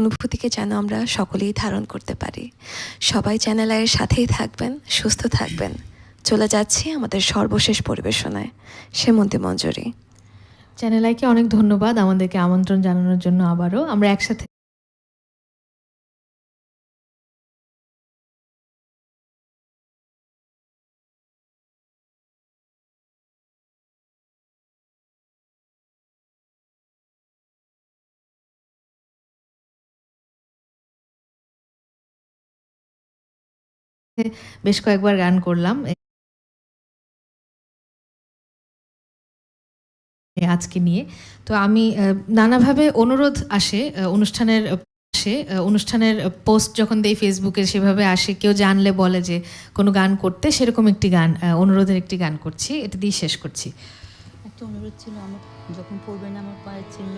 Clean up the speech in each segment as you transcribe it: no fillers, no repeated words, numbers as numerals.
অনুভূতিকে যেন আমরা সকলেই ধারণ করতে পারি। সবাই চ্যানেল আইয়ের সাথেই থাকবেন, সুস্থ থাকবেন। চলে যাচ্ছি আমাদের সর্বশেষ পরিবেশনায়, সেমন্তী মঞ্জরি। চ্যানেল আইকে অনেক ধন্যবাদ আমাদেরকে আমন্ত্রণ জানানোর জন্য। আবারও আমরা একসাথে বেশ কয়েকবার গান করলাম আজকে নিয়ে। তো আমি নানাভাবে অনুরোধ আসে অনুষ্ঠানের পোস্ট যখন দেই ফেসবুকে, সেভাবে আসে, কেউ জানলে বলে যে কোনো গান করতে, সেরকম একটি গান, অনুরোধের একটি গান করছি, এটা দিয়ে শেষ করছি। একটা অনুরোধ ছিল, আমার যখন পড়বেন আমার পায়ের চিহ্ন,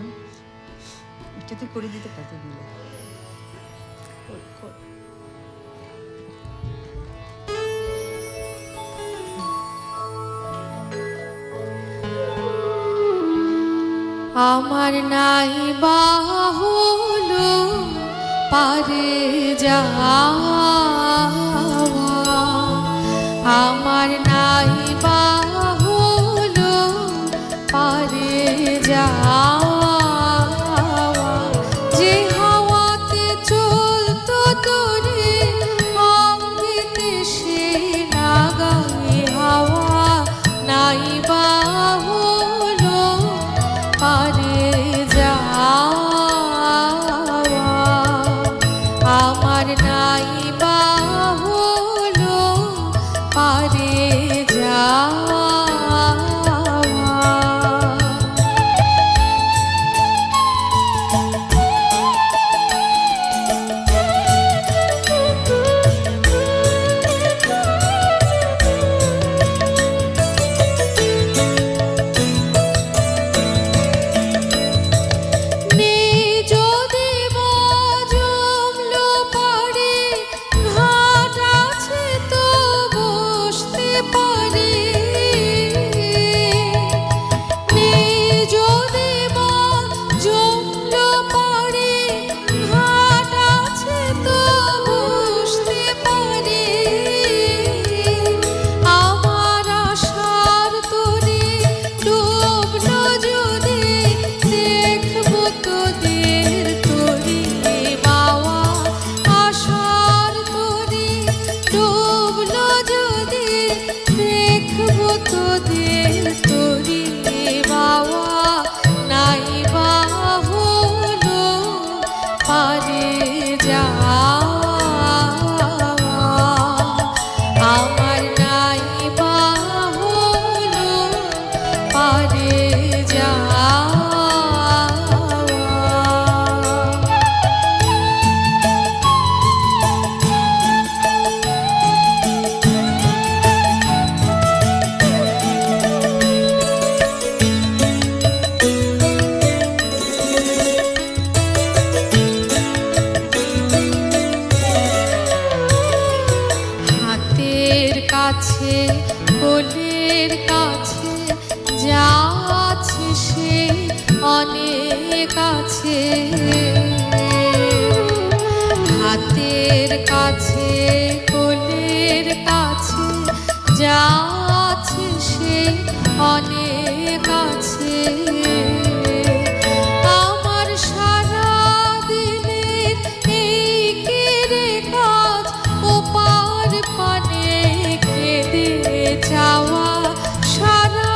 এটাতে করে দিতে পারতে দিলে। আমার নাই বাহুলো পারে যাওয়া, আমার নাই বাহুলো পারে যাওয়া, যে হাওয়াতে চলতো তোরে অমৃতে সে লাগাই হাওয়া নাই বাহুলো পারে যাওয়া, আমার নাই বাহুলো পারে যাওয়া। কাছে কোলের কাছে যা আছে সে অনেক আছে, হাতের কাছে কোলের কাছে যা আছে সে অনেক আছে, আমার সারা দিনের এই কেড়ে কাজ ও পার পানে কেঁদে যাওয়া, সারা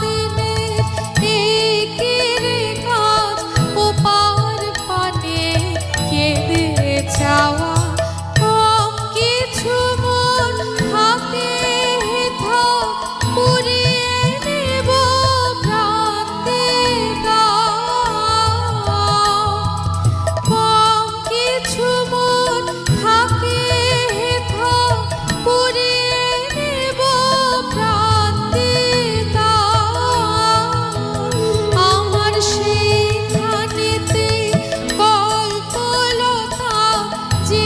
দিনের এই কেড়ে কাজ ও পার পানে কেঁদে যাওয়া, কম কিছু মন হাতে পুড়িয়ে নেব প্রান্তে কম কিছু মন থাকে পুড়িয়ে নেব প্রান্তে, আমার সেইখানেতে কল্পলতা যে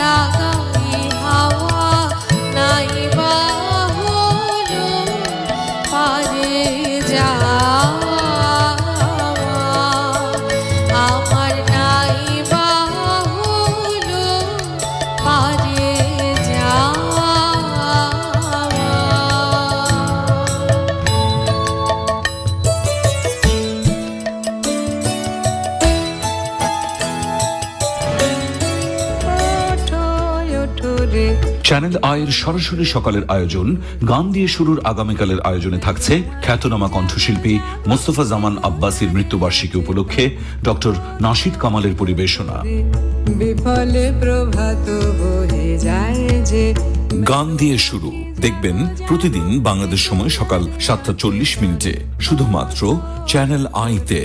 লাগাই হাওয়া নাই বা হলো পারে যাওয়া, আমার নাই বা হলো পারে যাওয়া। চ্যানেল আয়ের সরাসরি সকালের আয়োজন গান দিয়ে শুরুর আগামীকালের আয়োজনে থাকছে খ্যাতনামা কণ্ঠশিল্পী মোস্তফা জামান আব্বাসীর মৃত্যুবার্ষিকী উপলক্ষে ডক্টর নাশিদ কামালের পরিবেশনা। বিফলে প্রভাত বহে যায় যে গান দিয়ে শুরু দেখবেন প্রতিদিন বাংলাদেশ সময় সকাল 7:40 শুধুমাত্র চ্যানেল আইতে।